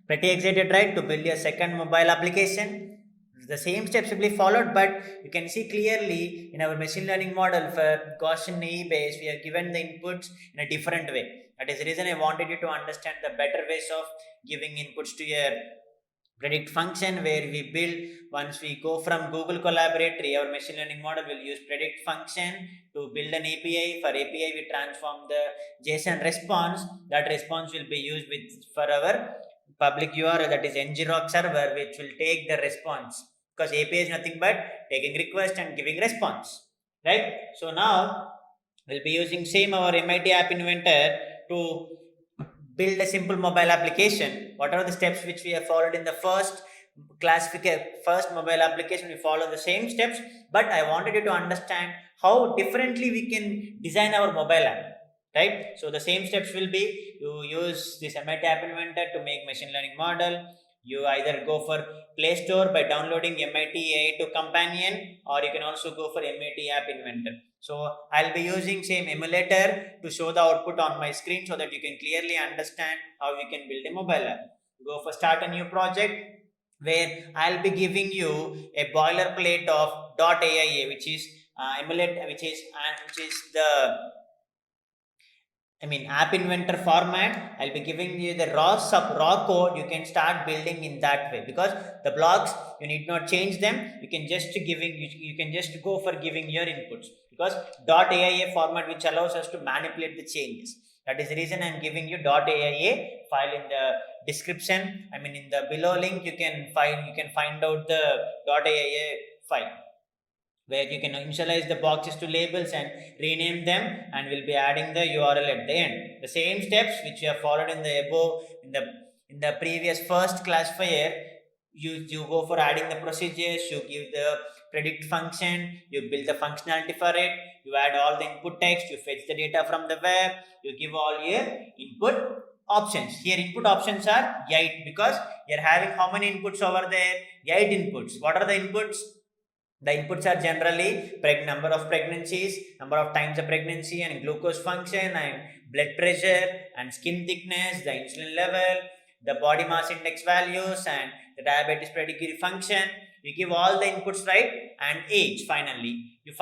Pretty excited, right, to build your second mobile application? The same steps will be followed, but you can see clearly in our machine learning model for Gaussian E base, we have given the inputs in a different way. That is the reason I wanted you to understand the better ways of giving inputs to your predict function, where we build once we go from Google Collaboratory, our machine learning model will use predict function to build an API. For API, we transform the JSON response. That response will be used with for our public URL, that is ngrok server, which will take the response, because API is nothing but taking request and giving response, right? So now we'll be using same our MIT App Inventor to build a simple mobile application. What are the steps which we have followed in the first mobile application? We follow the same steps, but I wanted you to understand how differently we can design our mobile app, right? So the same steps will be, you use this MIT App Inventor to make machine learning model. You either go for Play Store by downloading MIT AI2 Companion, or you can also go for MIT App Inventor. So I'll be using same emulator to show the output on my screen so that you can clearly understand how you can build a mobile app. Go for start a new project, where I'll be giving you a boilerplate of .aia, which is which is the App Inventor format. I'll be giving you the raw code. You can start building in that way, because the blocks you need not change them. You can just go for giving your inputs, because .aia format, which allows us to manipulate the changes. That is the reason I'm giving you .aia file in the description. In the below link, you can find out the .aia file, where you can initialize the boxes to labels and rename them, and we'll be adding the URL at the end. The same steps which you have followed in the above, in the previous first classifier, you go for adding the procedures, you give the predict function, you build the functionality for it, you add all the input text, you fetch the data from the web, you give all your input options. Here input options are 8, because you're having how many inputs over there? 8 inputs. What are the inputs? The inputs are generally number of pregnancies, number of times of pregnancy, and glucose function, and blood pressure, and skin thickness, the insulin level, the body mass index values, and the diabetes pedigree function. You give all the inputs, right, and age. Finally, you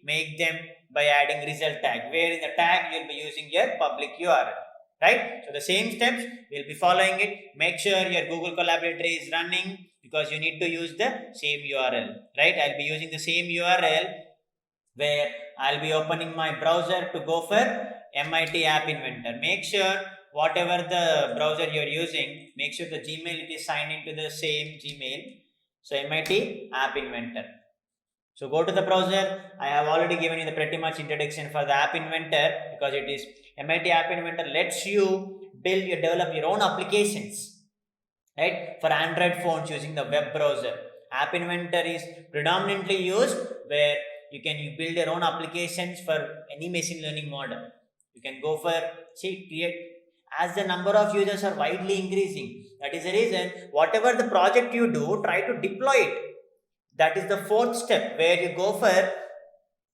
make them by adding result tag, where in the tag you'll be using your public URL. Right? So the same steps we'll be following it. Make sure your Google Collaboratory is running, because you need to use the same URL, right? I'll be using the same URL, where I'll be opening my browser to go for MIT App Inventor. Make sure whatever the browser you're using, make sure the Gmail it is signed into the same Gmail. So MIT App Inventor. So go to the browser. I have already given you the pretty much introduction for the App Inventor, because it is MIT App Inventor lets you develop your own applications, right, for Android phones using the web browser. App Inventor is predominantly used where you build your own applications for any machine learning model. You can go for create, as the number of users are widely increasing. That is the reason whatever the project you do, try to deploy it. That is the fourth step, where you go for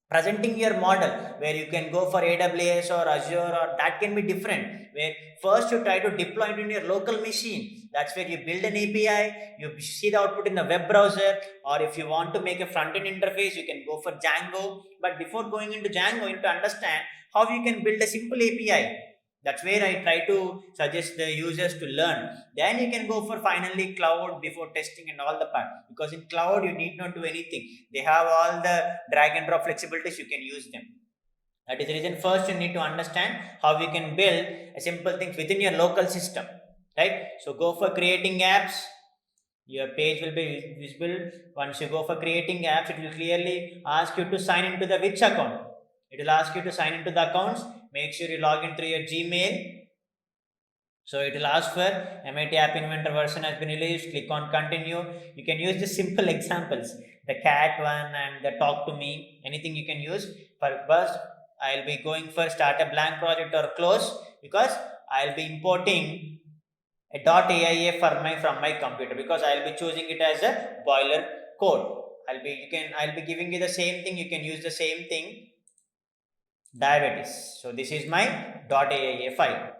presenting your model, where you can go for AWS or Azure, or that can be different, where first you try to deploy it in your local machine. That's where you build an API, you see the output in the web browser, or if you want to make a front-end interface, you can go for Django. But before going into Django, you need to understand how you can build a simple API. That's where I try to suggest the users to learn. Then you can go for finally cloud before testing and all the part, because in cloud you need not do anything. They have all the drag and drop flexibilities, you can use them. That is the reason first you need to understand how you can build a simple things within your local system, right? So go for creating apps. Your page will be visible. Once you go for creating apps, it will clearly ask you to sign into the which account. It will ask you to sign into the accounts. Make sure you log in through your Gmail. So it will ask for MIT App Inventor version has been released. Click on continue. You can use the simple examples, the cat one and the talk to me. Anything you can use. First, I'll be going for start a blank project or close, because I'll be importing a .aia from my computer, because I'll be choosing it as a boiler code. I'll be giving you the same thing. You can use the same thing, diabetes. So this is my .aia file.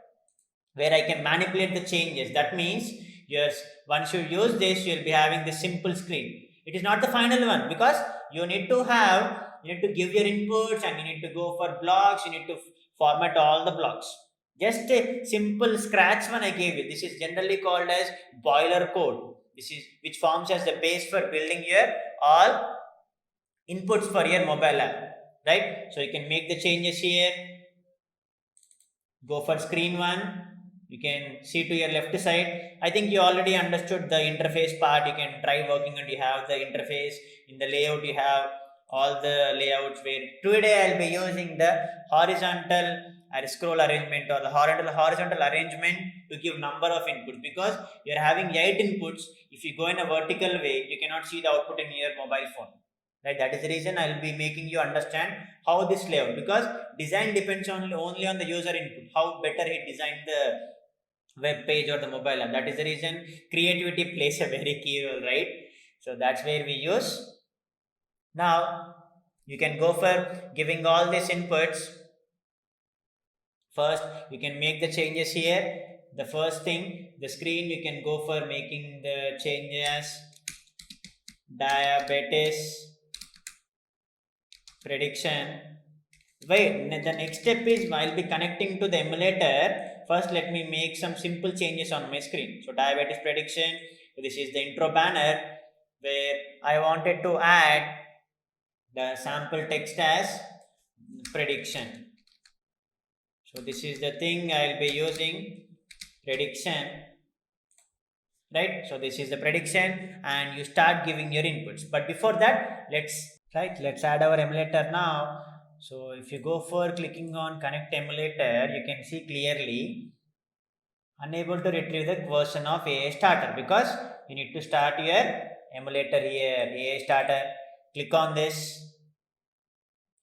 where I can manipulate the changes. That means yes, once you use this, you'll be having the simple screen. It is not the final one because you need to have, you need to give your inputs and you need to go for blocks, you need to format all the blocks. Just a simple scratch one I gave you. This is generally called as boiler code. This is which forms as the base for building your all inputs for your mobile app, right? So you can make the changes here. Go for screen one. You can see to your left side. I think you already understood the interface part. You can try working and you have the interface. In the layout you have all the layouts, where today I'll be using the horizontal or scroll arrangement or the horizontal arrangement to give number of inputs, because you're having 8 inputs. If you go in a vertical way, you cannot see the output in your mobile phone, right? That is the reason I'll be making you understand how this layout, because design depends only on the user input, how better he designed the web page or the mobile app. That is the reason creativity plays a very key role, right? So that's where we use. Now you can go for giving all these inputs. First you can make the changes here. The first thing, the screen, you can go for making the changes. Diabetes prediction. Wait, the next step is I'll be connecting to the emulator. First, let me make some simple changes on my screen. So, diabetes prediction. This is the intro banner where I wanted to add the sample text as prediction. So, this is the thing I'll be using, prediction, right? So, this is the prediction, and you start giving your inputs. But before that, let's add our emulator now. So if you go for clicking on connect emulator, you can see clearly unable to retrieve the version of AI starter, because you need to start your emulator here, AI starter. Click on this.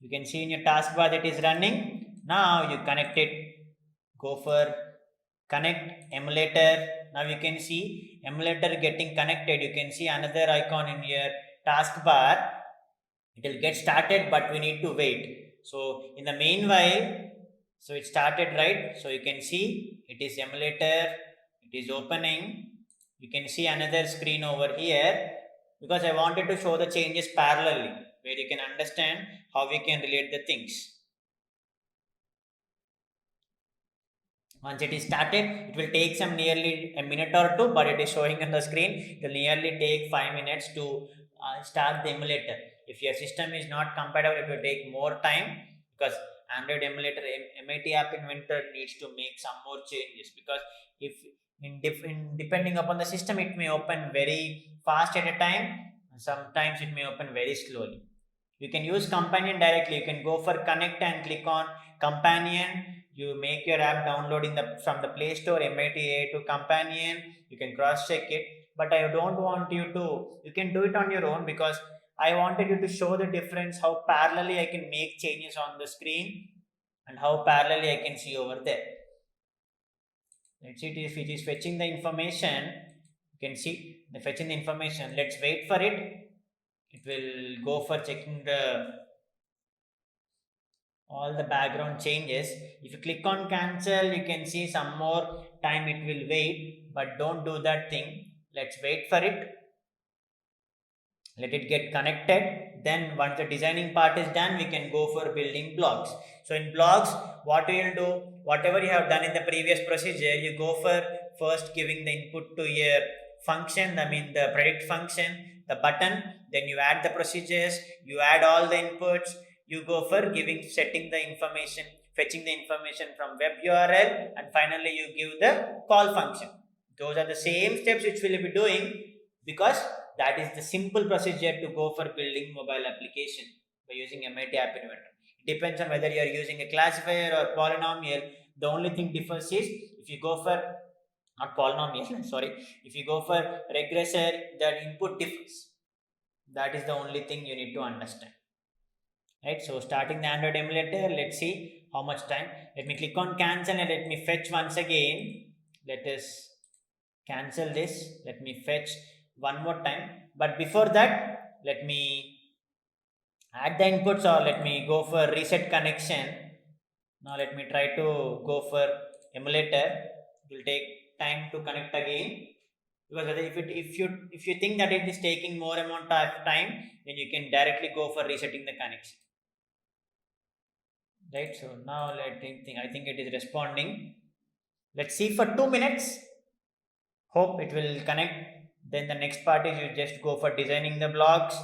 You can see in your taskbar that is running. Now you connect it. Go for connect emulator. Now you can see emulator getting connected. You can see another icon in your taskbar. It will get started, but we need to wait. So in the meanwhile, so it started, right? So you can see it is emulator, it is opening. You can see another screen over here, because I wanted to show the changes parallelly, where you can understand how we can relate the things. Once it is started, it will take some nearly a minute or two, but it is showing on the screen. It will nearly take 5 minutes to start the emulator. If your system is not compatible, it will take more time, because Android emulator, MIT App Inventor needs to make some more changes, because if depending upon the system, it may open very fast at a time, sometimes it may open very slowly. You can use companion directly. You can go for connect and click on companion. You make your app downloading from the Play Store, MIT to companion. You can cross check it, but I don't want you to. You can do it on your own, because I wanted you to show the difference, how parallelly I can make changes on the screen and how parallelly I can see over there. Let's see if it is fetching the information. You can see the fetching the information. Let's wait for it. It will go for checking all the background changes. If you click on cancel, you can see some more time it will wait, but don't do that thing. Let's wait for it. Let it get connected. Then once the designing part is done, we can go for building blocks. So in blocks, what we will do, whatever you have done in the previous procedure, you go for first giving the input to your function, I mean the predict function, the button, then you add the procedures, you add all the inputs, you go for giving, setting the information, fetching the information from web URL, and finally you give the call function. Those are the same steps which we will be doing, because that is the simple procedure to go for building mobile application by using MIT App Inventor. It depends on whether you are using a classifier or polynomial. The only thing differs is if you go for not polynomial, sorry, if you go for regressor, the input differs. That is the only thing you need to understand. Right, so starting the Android emulator, let's see how much time. Let me click on cancel and let me fetch once again. Let us cancel this. Let me fetch one more time. But before that, let me add the inputs, or let me go for reset connection. Now let me try to go for emulator. It will take time to connect again, because if you think that it is taking more amount of time, then you can directly go for resetting the connection, right? So now I think it is responding. Let's see for 2 minutes. Hope it will connect. Then the next part is you just go for designing the blocks.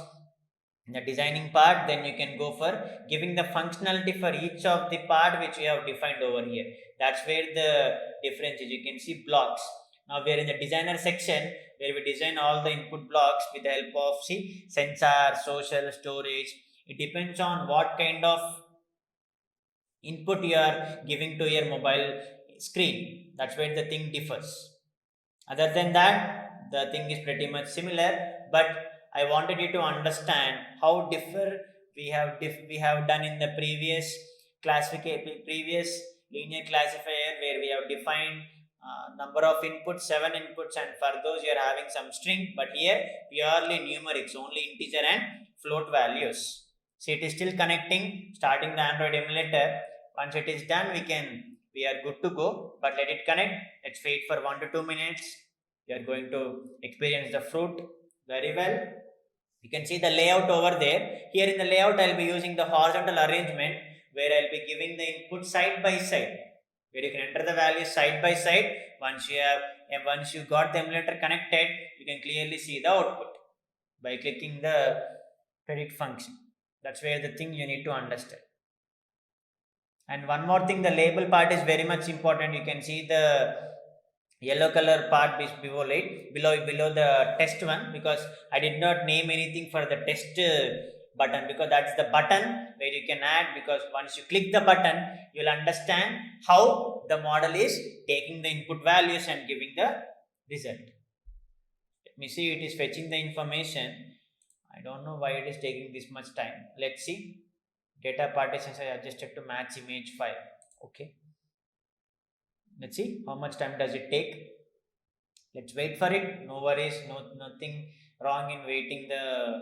In the designing part, then you can go for giving the functionality for each of the part which we have defined over here. That's where the difference is. You can see blocks. Now we are in the designer section where we design all the input blocks with the help of sensor, social, storage. It depends on what kind of input you are giving to your mobile screen. That's where the thing differs. Other than that, the thing is pretty much similar, but I wanted you to understand how differ we have done in the previous previous linear classifier, where we have defined number of inputs, 7 inputs, and for those you are having some string, but here purely numerics, only integer and float values. See, it is still connecting, starting the Android emulator. Once it is done, we are good to go, but let it connect. Let's wait for 1 to 2 minutes. We are going to experience the fruit very well. You can see the layout over there. Here in the layout, I'll be using the horizontal arrangement, where I'll be giving the input side by side, where you can enter the values side by side. Once you got the emulator connected, you can clearly see the output by clicking the predict function. That's where the thing you need to understand. And one more thing, the label part is very much important. You can see the yellow color part below the test one, because I did not name anything for the test button, because that's the button where you can add, because once you click the button, you'll understand how the model is taking the input values and giving the result. Let me see, it is fetching the information. I don't know why it is taking this much time. Let's see. Data partitions are adjusted to match image file. Okay, let's see how much time does it take. Let's wait for it. No worries, nothing wrong in waiting the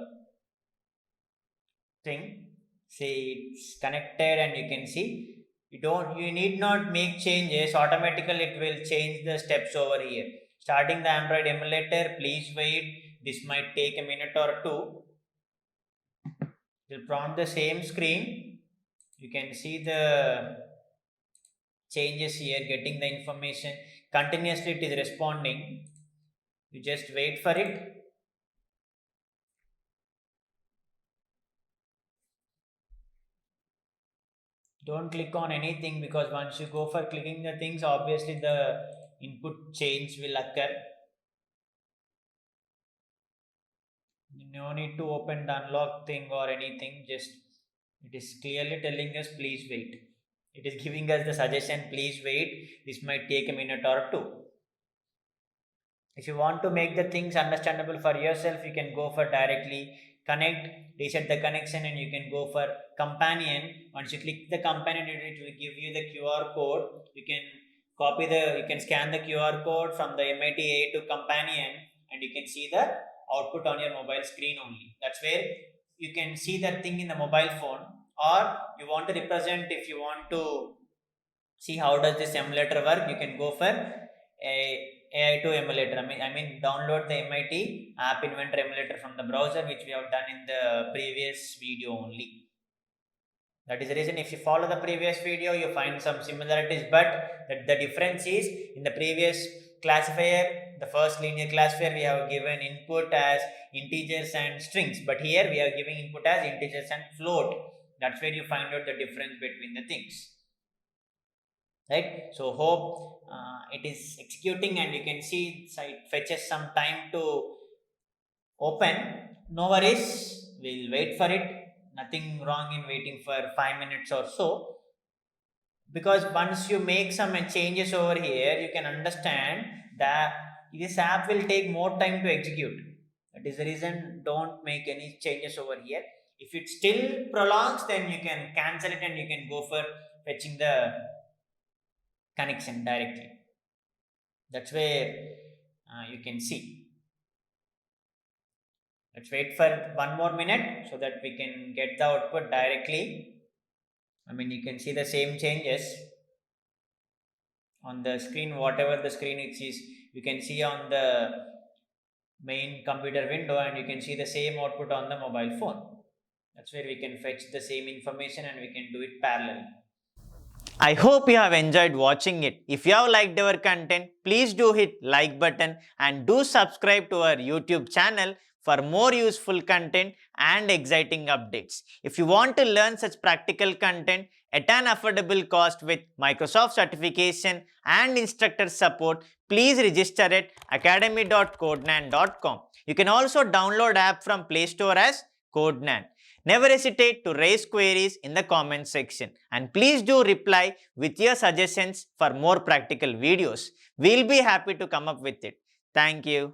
thing. See, it's connected, and you can see you need not make changes. Automatically it will change the steps over here. Starting the Android emulator, please wait. This might take a minute or two. It will prompt the same screen. You can see the changes here, getting the information continuously. It is responding. You just wait for it. Don't click on anything, because once you go for clicking the things, obviously the input change will occur. No need to open the unlock thing or anything. Just it is clearly telling us please wait. It is giving us the suggestion, please wait. This might take a minute or two. If you want to make the things understandable for yourself, you can go for directly connect, reset the connection, and you can go for companion. Once you click the companion, it will give you the QR code. You can scan the QR code from the MIT A to companion, and you can see the output on your mobile screen only. That's where you can see that thing in the mobile phone, or you want to represent, if you want to see how does this emulator work, you can go for a AI2 emulator. I mean download the MIT App Inventor emulator from the browser, which we have done in the previous video only. That is the reason, if you follow the previous video, you find some similarities, but the difference is, in the previous classifier, the first linear classifier, we have given input as integers and strings, but here we are giving input as integers and float. That's where you find out the difference between the things, right? So hope it is executing, and you can see it fetches some time to open. No worries, we'll wait for it. Nothing wrong in waiting for 5 minutes or so, because once you make some changes over here, you can understand that this app will take more time to execute. That is the reason, don't make any changes over here. If it still prolongs, then you can cancel it, and you can go for fetching the connection directly. That's where you can see. Let's wait for 1 more minute so that we can get the output directly. I mean, you can see the same changes on the screen, whatever the screen it is, you can see on the main computer window, and you can see the same output on the mobile phone. That's where we can fetch the same information and we can do it parallel. I hope you have enjoyed watching it. If you have liked our content, please do hit like button and do subscribe to our YouTube channel for more useful content and exciting updates. If you want to learn such practical content at an affordable cost with Microsoft certification and instructor support, please register at academy.codenan.com. You can also download app from Play Store as Codenan. Never hesitate to raise queries in the comment section, and please do reply with your suggestions for more practical videos. We'll be happy to come up with it. Thank you.